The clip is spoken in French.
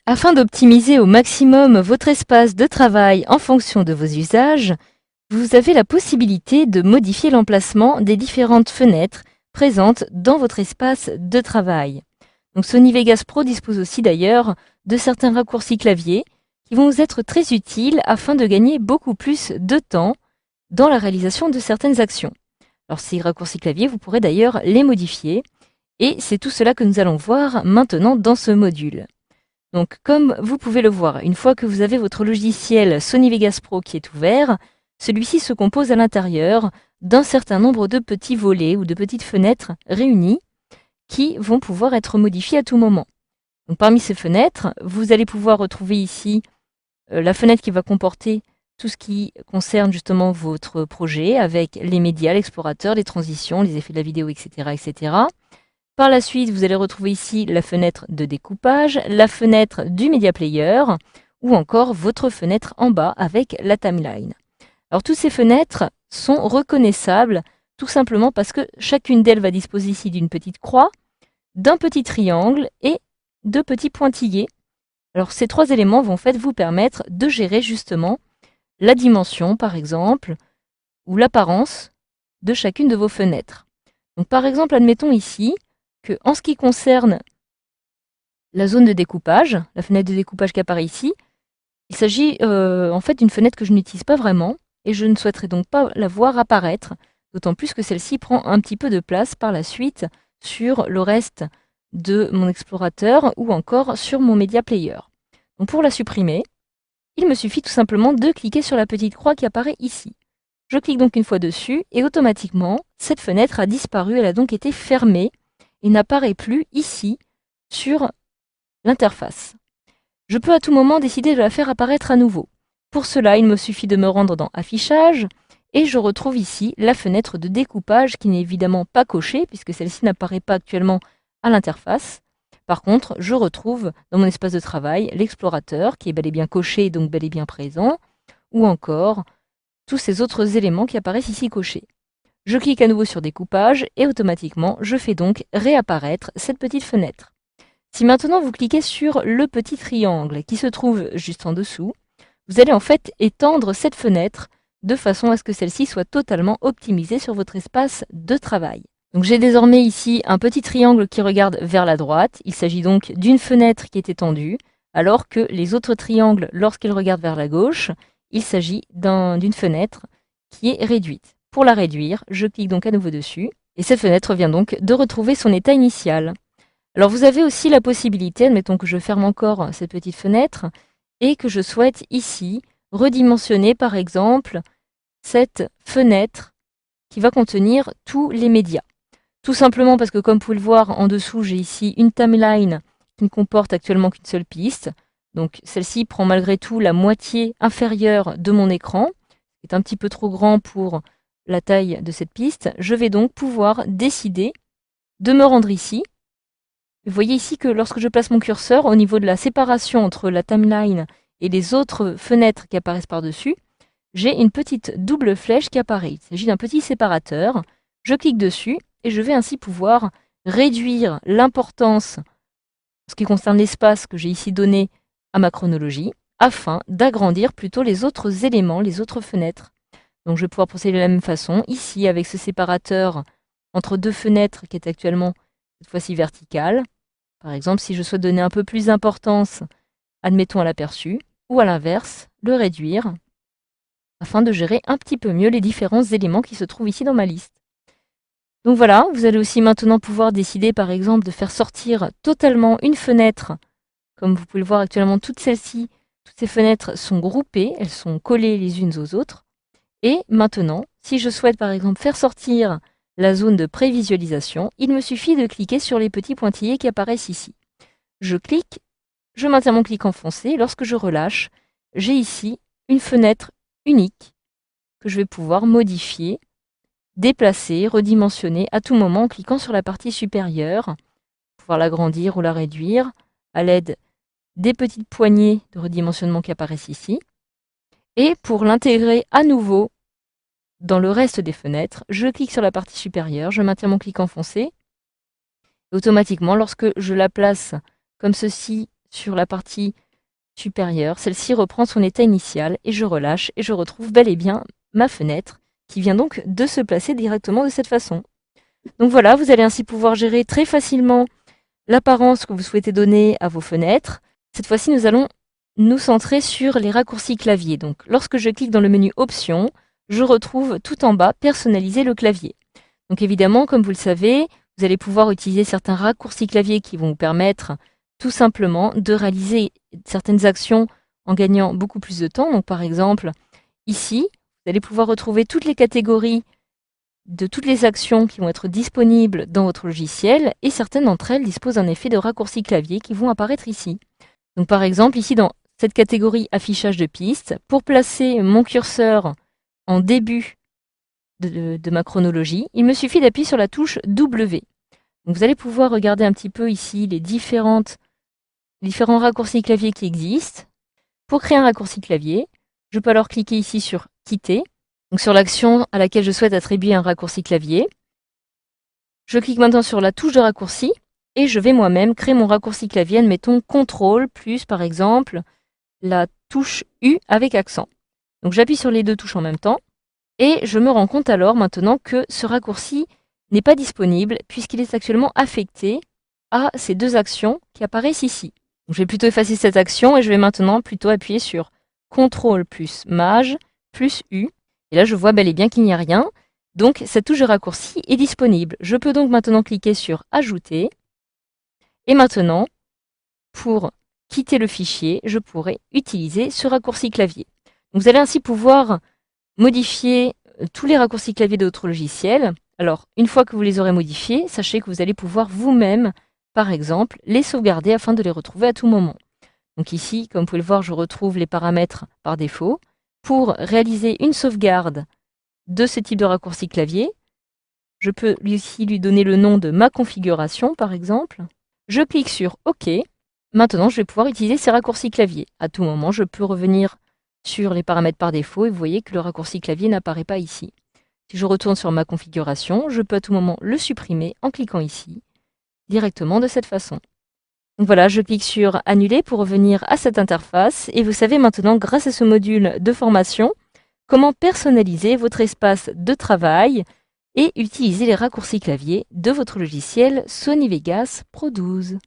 Afin d'optimiser au maximum votre espace de travail en fonction de vos usages, vous avez la possibilité de modifier l'emplacement des différentes fenêtres présentes dans votre espace de travail. Donc Sony Vegas Pro dispose aussi d'ailleurs de certains raccourcis clavier qui vont vous être très utiles afin de gagner beaucoup plus de temps dans la réalisation de certaines actions. Alors ces raccourcis clavier, vous pourrez d'ailleurs les modifier et c'est tout cela que nous allons voir maintenant dans ce module. Donc comme vous pouvez le voir, une fois que vous avez votre logiciel Sony Vegas Pro qui est ouvert, celui-ci se compose à l'intérieur d'un certain nombre de petits volets ou de petites fenêtres réunies qui vont pouvoir être modifiées à tout moment. Donc, parmi ces fenêtres, vous allez pouvoir retrouver ici la fenêtre qui va comporter tout ce qui concerne justement votre projet avec les médias, l'explorateur, les transitions, les effets de la vidéo, etc., etc. Par la suite, vous allez retrouver ici la fenêtre de découpage, la fenêtre du Media Player ou encore votre fenêtre en bas avec la timeline. Alors toutes ces fenêtres sont reconnaissables tout simplement parce que chacune d'elles va disposer ici d'une petite croix, d'un petit triangle et de petits pointillés. Alors ces trois éléments vont en fait vous permettre de gérer justement la dimension par exemple ou l'apparence de chacune de vos fenêtres. Donc par exemple, admettons ici que en ce qui concerne la zone de découpage, la fenêtre de découpage qui apparaît ici, il s'agit en fait d'une fenêtre que je n'utilise pas vraiment et je ne souhaiterais donc pas la voir apparaître, d'autant plus que celle-ci prend un petit peu de place par la suite sur le reste de mon explorateur ou encore sur mon Media Player. Donc pour la supprimer, il me suffit tout simplement de cliquer sur la petite croix qui apparaît ici. Je clique donc une fois dessus et automatiquement, cette fenêtre a disparu, elle a donc été fermée et n'apparaît plus ici sur l'interface. Je peux à tout moment décider de la faire apparaître à nouveau. Pour cela, il me suffit de me rendre dans Affichage et je retrouve ici la fenêtre de découpage qui n'est évidemment pas cochée puisque celle-ci n'apparaît pas actuellement à l'interface. Par contre, je retrouve dans mon espace de travail l'explorateur qui est bel et bien coché, donc bel et bien présent, ou encore tous ces autres éléments qui apparaissent ici cochés. Je clique à nouveau sur découpage et automatiquement, je fais donc réapparaître cette petite fenêtre. Si maintenant vous cliquez sur le petit triangle qui se trouve juste en dessous, vous allez en fait étendre cette fenêtre de façon à ce que celle-ci soit totalement optimisée sur votre espace de travail. Donc j'ai désormais ici un petit triangle qui regarde vers la droite. Il s'agit donc d'une fenêtre qui est étendue, alors que les autres triangles, lorsqu'ils regardent vers la gauche, il s'agit d'une fenêtre qui est réduite. Pour la réduire, je clique donc à nouveau dessus, et cette fenêtre vient donc de retrouver son état initial. Alors vous avez aussi la possibilité, admettons que je ferme encore cette petite fenêtre, et que je souhaite ici redimensionner par exemple cette fenêtre qui va contenir tous les médias. Tout simplement parce que comme vous pouvez le voir en dessous, j'ai ici une timeline qui ne comporte actuellement qu'une seule piste. Donc celle-ci prend malgré tout la moitié inférieure de mon écran, qui est un petit peu trop grand pour la taille de cette piste. Je vais donc pouvoir décider de me rendre ici. Vous voyez ici que lorsque je place mon curseur au niveau de la séparation entre la timeline et les autres fenêtres qui apparaissent par-dessus, j'ai une petite double flèche qui apparaît. Il s'agit d'un petit séparateur. Je clique dessus et je vais ainsi pouvoir réduire l'importance en ce qui concerne l'espace que j'ai ici donné à ma chronologie afin d'agrandir plutôt les autres éléments, les autres fenêtres. Donc je vais pouvoir procéder de la même façon ici avec ce séparateur entre deux fenêtres qui est actuellement cette fois-ci verticale. Par exemple, si je souhaite donner un peu plus d'importance, admettons à l'aperçu, ou à l'inverse, le réduire, afin de gérer un petit peu mieux les différents éléments qui se trouvent ici dans ma liste. Donc voilà, vous allez aussi maintenant pouvoir décider par exemple de faire sortir totalement une fenêtre. Comme vous pouvez le voir actuellement, toutes celles-ci, toutes ces fenêtres sont groupées, elles sont collées les unes aux autres. Et maintenant, si je souhaite par exemple faire sortir la zone de prévisualisation, il me suffit de cliquer sur les petits pointillés qui apparaissent ici. Je clique, je maintiens mon clic enfoncé, et lorsque je relâche, j'ai ici une fenêtre unique que je vais pouvoir modifier, déplacer, redimensionner à tout moment en cliquant sur la partie supérieure, pouvoir l'agrandir ou la réduire à l'aide des petites poignées de redimensionnement qui apparaissent ici. Et pour l'intégrer à nouveau dans le reste des fenêtres, je clique sur la partie supérieure, je maintiens mon clic enfoncé. Et automatiquement, lorsque je la place comme ceci sur la partie supérieure, celle-ci reprend son état initial et je relâche et je retrouve bel et bien ma fenêtre qui vient donc de se placer directement de cette façon. Donc voilà, vous allez ainsi pouvoir gérer très facilement l'apparence que vous souhaitez donner à vos fenêtres. Cette fois-ci, nous allons nous centrer sur les raccourcis clavier. Donc lorsque je clique dans le menu Options, je retrouve tout en bas Personnaliser le clavier. Donc évidemment, comme vous le savez, vous allez pouvoir utiliser certains raccourcis clavier qui vont vous permettre tout simplement de réaliser certaines actions en gagnant beaucoup plus de temps. Donc par exemple, ici, vous allez pouvoir retrouver toutes les catégories de toutes les actions qui vont être disponibles dans votre logiciel et certaines d'entre elles disposent d'un effet de raccourci clavier qui vont apparaître ici. Donc par exemple, ici dans cette catégorie affichage de pistes, pour placer mon curseur en début de ma chronologie, il me suffit d'appuyer sur la touche W. Donc vous allez pouvoir regarder un petit peu ici les différents raccourcis clavier qui existent. Pour créer un raccourci clavier, je peux alors cliquer ici sur Quitter, donc sur l'action à laquelle je souhaite attribuer un raccourci clavier. Je clique maintenant sur la touche de raccourci et je vais moi-même créer mon raccourci clavier, admettons CTRL plus par exemple la touche U avec accent. Donc j'appuie sur les deux touches en même temps et je me rends compte alors maintenant que ce raccourci n'est pas disponible puisqu'il est actuellement affecté à ces deux actions qui apparaissent ici. Donc je vais plutôt effacer cette action et je vais maintenant plutôt appuyer sur CTRL plus Maj plus U. Et là je vois bel et bien qu'il n'y a rien. Donc cette touche de raccourci est disponible. Je peux donc maintenant cliquer sur Ajouter. Et maintenant, pour quitter le fichier, je pourrai utiliser ce raccourci clavier. Donc vous allez ainsi pouvoir modifier tous les raccourcis clavier de votre logiciel. Alors, une fois que vous les aurez modifiés, sachez que vous allez pouvoir vous-même, par exemple, les sauvegarder afin de les retrouver à tout moment. Donc ici, comme vous pouvez le voir, je retrouve les paramètres par défaut. Pour réaliser une sauvegarde de ce type de raccourci clavier, je peux ici lui donner le nom de ma configuration, par exemple. Je clique sur OK. Maintenant, je vais pouvoir utiliser ces raccourcis clavier. À tout moment, je peux revenir sur les paramètres par défaut et vous voyez que le raccourci clavier n'apparaît pas ici. Si je retourne sur ma configuration, je peux à tout moment le supprimer en cliquant ici, directement de cette façon. Donc voilà, je clique sur Annuler pour revenir à cette interface et vous savez maintenant, grâce à ce module de formation, comment personnaliser votre espace de travail et utiliser les raccourcis clavier de votre logiciel Sony Vegas Pro 12.